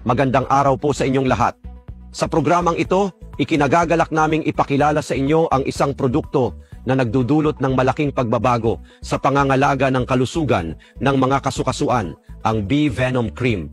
Magandang araw po sa inyong lahat. Sa programang ito, ikinagagalak naming ipakilala sa inyo ang isang produkto na nagdudulot ng malaking pagbabago sa pangangalaga ng kalusugan ng mga kasukasuan, ang Bee Venom Cream.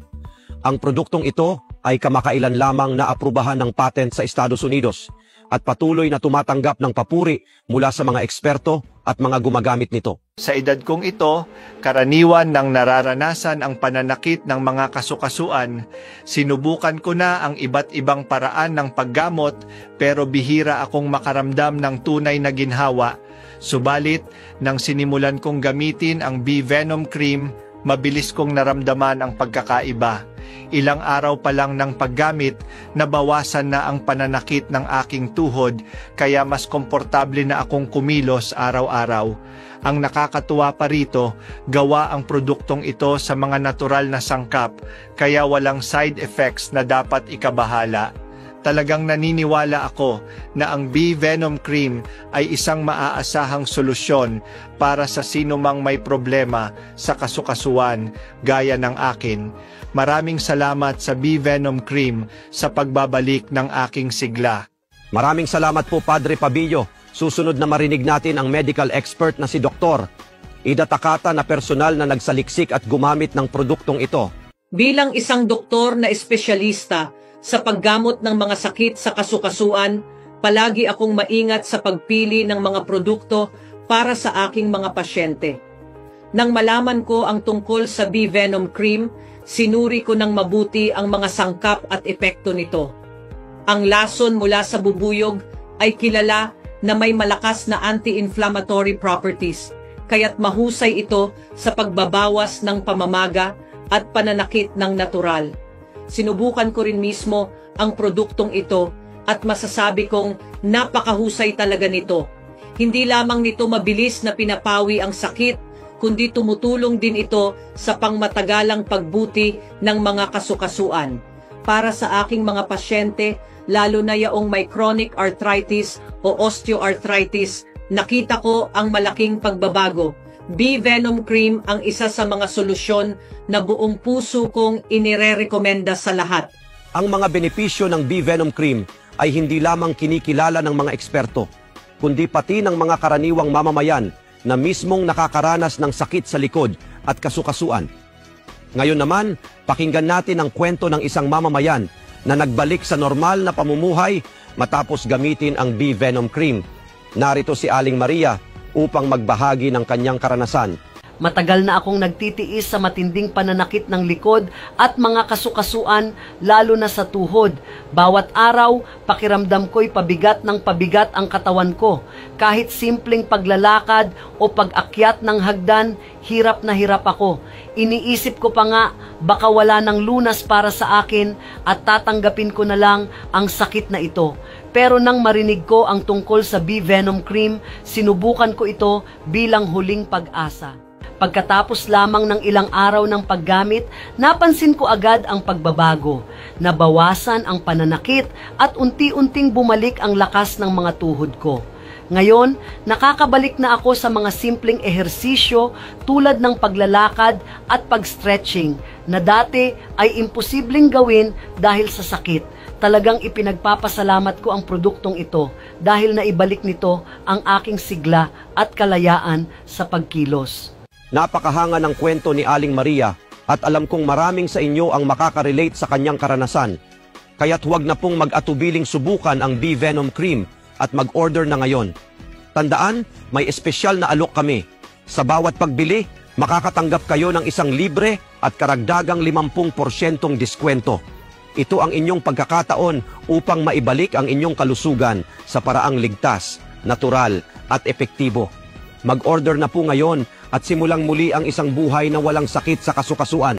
Ang produktong ito ay kamakailan lamang naaprubahan ng patent sa Estados Unidos at patuloy na tumatanggap ng papuri mula sa mga eksperto at mga gumagamit nito. Sa edad kong ito, karaniwan ng nararanasan ang pananakit ng mga kasukasuan. Sinubukan ko na ang iba't ibang paraan ng paggamot pero bihira akong makaramdam ng tunay na ginhawa. Subalit, nang sinimulan kong gamitin ang Bee Venom Cream, mabilis kong naramdaman ang pagkakaiba. Ilang araw pa lang ng paggamit, nabawasan na ang pananakit ng aking tuhod, kaya mas komportable na akong kumilos araw-araw. Ang nakakatuwa pa rito, gawa ang produktong ito sa mga natural na sangkap, kaya walang side effects na dapat ikabahala. Talagang naniniwala ako na ang Bee Venom Cream ay isang maaasahang solusyon para sa sinumang may problema sa kasukasuan gaya ng akin. Maraming salamat sa Bee Venom Cream sa pagbabalik ng aking sigla. Maraming salamat po, Padre Pabillo. Susunod na marinig natin ang medical expert na si Dr. Ida Takata na personal na nagsaliksik at gumamit ng produktong ito. Bilang isang doktor na espesyalista sa paggamot ng mga sakit sa kasukasuan, palagi akong maingat sa pagpili ng mga produkto para sa aking mga pasyente. Nang malaman ko ang tungkol sa Bee Venom Cream, sinuri ko ng mabuti ang mga sangkap at epekto nito. Ang lason mula sa bubuyog ay kilala na may malakas na anti-inflammatory properties, kaya't mahusay ito sa pagbabawas ng pamamaga at pananakit ng natural. Sinubukan ko rin mismo ang produktong ito at masasabi kong napakahusay talaga nito. Hindi lamang nito mabilis na pinapawi ang sakit, kundi tumutulong din ito sa pangmatagalang pagbuti ng mga kasukasuan. Para sa aking mga pasyente, lalo na yaong may chronic arthritis o osteoarthritis, nakita ko ang malaking pagbabago. Bee Venom Cream ang isa sa mga solusyon na buong puso kong inirerekomenda sa lahat. Ang mga benepisyo ng Bee Venom Cream ay hindi lamang kinikilala ng mga eksperto, kundi pati ng mga karaniwang mamamayan na mismong nakakaranas ng sakit sa likod at kasukasuan. Ngayon naman, pakinggan natin ang kwento ng isang mamamayan na nagbalik sa normal na pamumuhay matapos gamitin ang Bee Venom Cream. Narito si Aling Maria upang magbahagi ng kanyang karanasan. Matagal na akong nagtitiis sa matinding pananakit ng likod at mga kasukasuan, lalo na sa tuhod. Bawat araw, pakiramdam ko'y pabigat ng pabigat ang katawan ko. Kahit simpleng paglalakad o pag-akyat ng hagdan, hirap na hirap ako. Iniisip ko pa nga, baka wala ng lunas para sa akin at tatanggapin ko na lang ang sakit na ito. Pero nang marinig ko ang tungkol sa Bee Venom Cream, sinubukan ko ito bilang huling pag-asa. Pagkatapos lamang ng ilang araw ng paggamit, napansin ko agad ang pagbabago. Nabawasan ang pananakit at unti-unting bumalik ang lakas ng mga tuhod ko. Ngayon, nakakabalik na ako sa mga simpleng ehersisyo tulad ng paglalakad at pag-stretching na dati ay imposibleng gawin dahil sa sakit. Talagang ipinagpapasalamat ko ang produktong ito dahil naibalik nito ang aking sigla at kalayaan sa pagkilos. Napakahanga ng kwento ni Aling Maria at alam kong maraming sa inyo ang makaka-relate sa kanyang karanasan. Kaya't huwag na pong mag-atubiling subukan ang Bee Venom Cream at mag-order na ngayon. Tandaan, may espesyal na alok kami. Sa bawat pagbili, makakatanggap kayo ng isang libre at karagdagang 50% diskwento. Ito ang inyong pagkakataon upang maibalik ang inyong kalusugan sa paraang ligtas, natural at epektibo. Mag-order na po ngayon at simulang muli ang isang buhay na walang sakit sa kasukasuan.